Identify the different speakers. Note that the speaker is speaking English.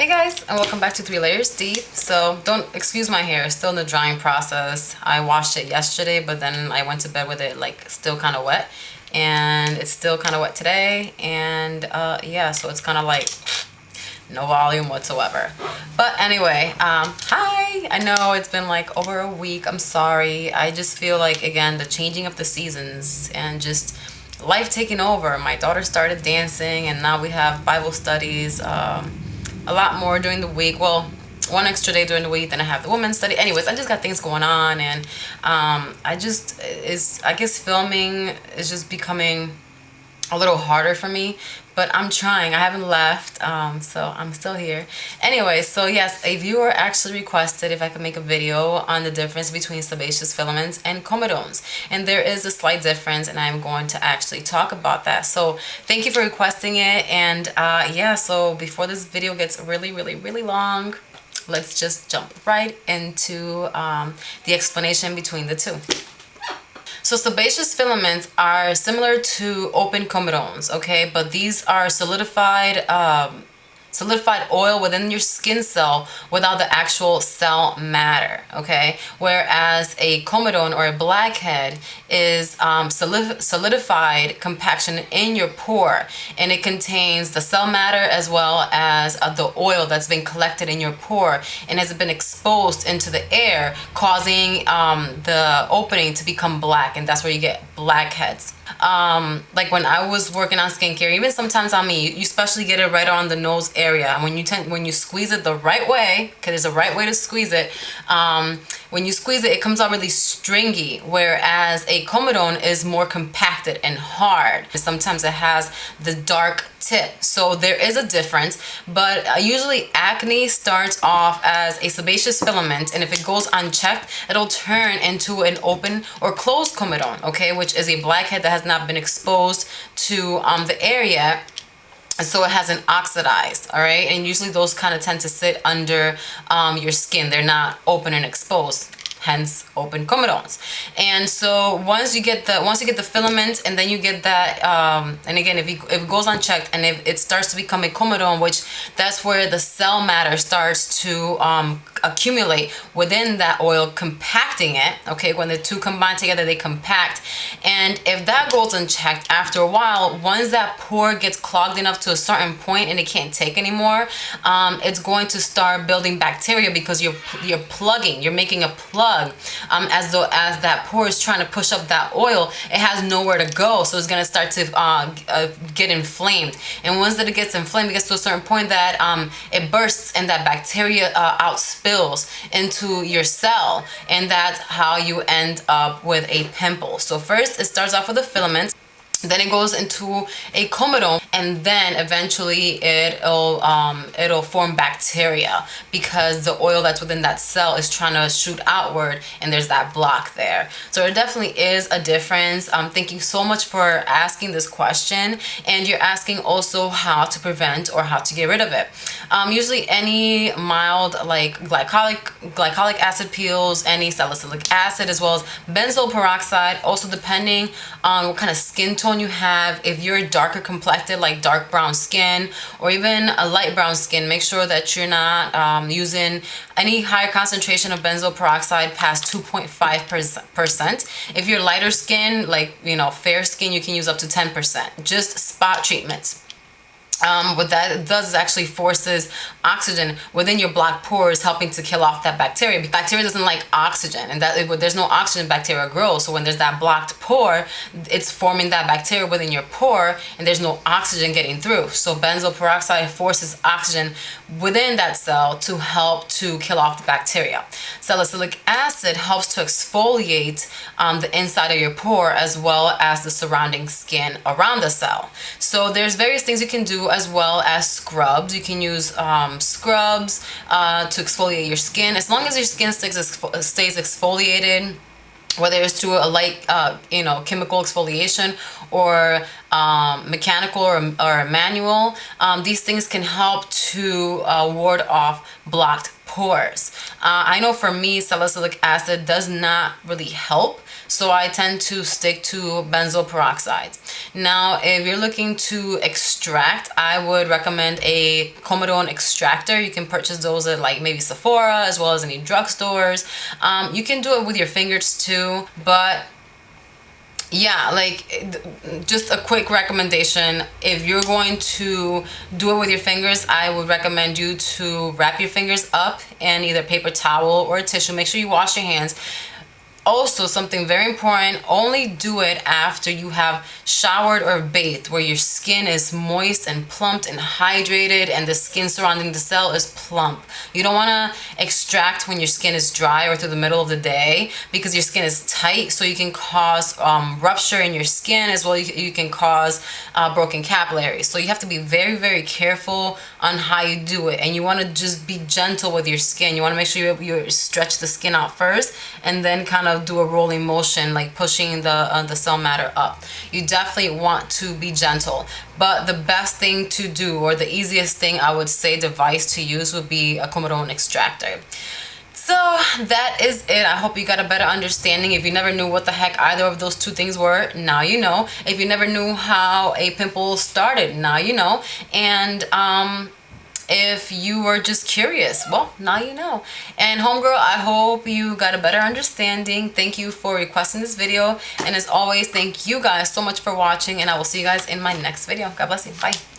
Speaker 1: Hey guys, and welcome back to 3 Layers Deep. So don't excuse my hair, it's still in the drying process. I washed it yesterday, but then I went to bed with it like still kind of wet, and it's still kind of wet today. And yeah, so it's kind of like no volume whatsoever. But anyway, hi. I know it's been like over a week. I'm sorry. I just feel like, again, the changing of the seasons and just life taking over. My daughter started dancing, and now we have Bible studies. A lot more during the week. Well, one extra day during the week, then I have the women's study. Anyways, I just got things going on, and I guess filming is just becoming a little harder for me, but I'm trying. I haven't left, so I'm still here. Anyway, so yes, a viewer actually requested if I could make a video on the difference between sebaceous filaments and comedones, and there is a slight difference, and I'm going to actually talk about that. So thank you for requesting it, and yeah, so before this video gets really long, let's just jump right into the explanation between the two. So sebaceous filaments are similar to open comedones, okay? But these are solidified oil within your skin cell without the actual cell matter, okay? Whereas a comedone or a blackhead is solidified compaction in your pore, and it contains the cell matter as well as the oil that's been collected in your pore and has been exposed into the air, causing the opening to become black, and that's where you get blackheads. Like when I was working on skincare, even sometimes on me, you especially get it right on the nose area, and when you squeeze it the right way, because there's a right way to squeeze it, when you squeeze it, it comes out really stringy, whereas a comedone is more compacted and hard. Sometimes it has the dark tip, so there is a difference. But usually acne starts off as a sebaceous filament, and if it goes unchecked, it'll turn into an open or closed comedone, okay, which is a blackhead that has not been exposed to the area, so it hasn't oxidized. All right, and usually those kind of tend to sit under your skin. They're not open and exposed, hence open comedones. And so once you get the filament, and then you get that, and again, if it goes unchecked and if it starts to become a comedone, which that's where the cell matter starts to accumulate within that oil, compacting it, okay? When the two combine together, they compact. And if that goes unchecked, after a while, once that pore gets clogged enough to a certain point and it can't take anymore, it's going to start building bacteria, because you're plugging, you're making a plug, as though as that pore is trying to push up that oil, it has nowhere to go, so it's going to start to get inflamed. And once that it gets inflamed, it gets to a certain point that it bursts, and that bacteria outspills into your cell, and that's how you end up with a pimple. So first it starts off with a filament, then it goes into a comedone, and then eventually it'll form bacteria, because the oil that's within that cell is trying to shoot outward, and there's that block there. So there definitely is a difference. Thank you so much for asking this question, and you're asking also how to prevent or how to get rid of it. Usually any mild, like glycolic acid peels, any salicylic acid, as well as benzoyl peroxide, also depending on what kind of skin tone you have. If you're darker complected, like dark brown skin, or even a light brown skin, make sure that you're not using any higher concentration of benzoyl peroxide past 2.5%. If you're lighter skin, like, you know, fair skin, you can use up to 10%. Just spot treatments. What that does is actually forces oxygen within your blocked pores, helping to kill off that bacteria. Bacteria doesn't like oxygen, and there's no oxygen, bacteria grows. So when there's that blocked pore, it's forming that bacteria within your pore, and there's no oxygen getting through. So benzoyl peroxide forces oxygen within that cell to help to kill off the bacteria. Salicylic acid helps to exfoliate the inside of your pore, as well as the surrounding skin around the cell. So there's various things you can do, as well as scrubs. You can use scrubs to exfoliate your skin, as long as your skin stays exfoliated, whether it's through a light chemical exfoliation or mechanical or manual. These things can help to ward off blocked pores. I know for me, salicylic acid does not really help, so I tend to stick to benzoyl peroxide. Now, if you're looking to extract, I would recommend a comedone extractor. You can purchase those at like maybe Sephora as well as any drugstores. You can do it with your fingers too, but yeah, like just a quick recommendation, if you're going to do it with your fingers, I would recommend you to wrap your fingers up in either paper towel or tissue. Make sure you wash your hands. Also, something very important, only do it after you have showered or bathed, where your skin is moist and plump and hydrated and the skin surrounding the cell is plump. You don't want to extract when your skin is dry or through the middle of the day, because your skin is tight, so you can cause rupture in your skin, as well you can cause broken capillaries. So you have to be very, very careful on how you do it, and you want to just be gentle with your skin. You want to make sure you stretch the skin out first and then kind of do a rolling motion, like pushing the cell matter up. You definitely want to be gentle, but the best thing to do, or the easiest thing I would say device to use, would be a comedone extractor. So that is it. I hope you got a better understanding. If you never knew what the heck either of those two things were, now you know. If you never knew how a pimple started, now you know. And if you were just curious, well, now you know. And homegirl, I hope you got a better understanding. Thank you for requesting this video, and as always, thank you guys so much for watching, and I will see you guys in my next video. God bless you. Bye.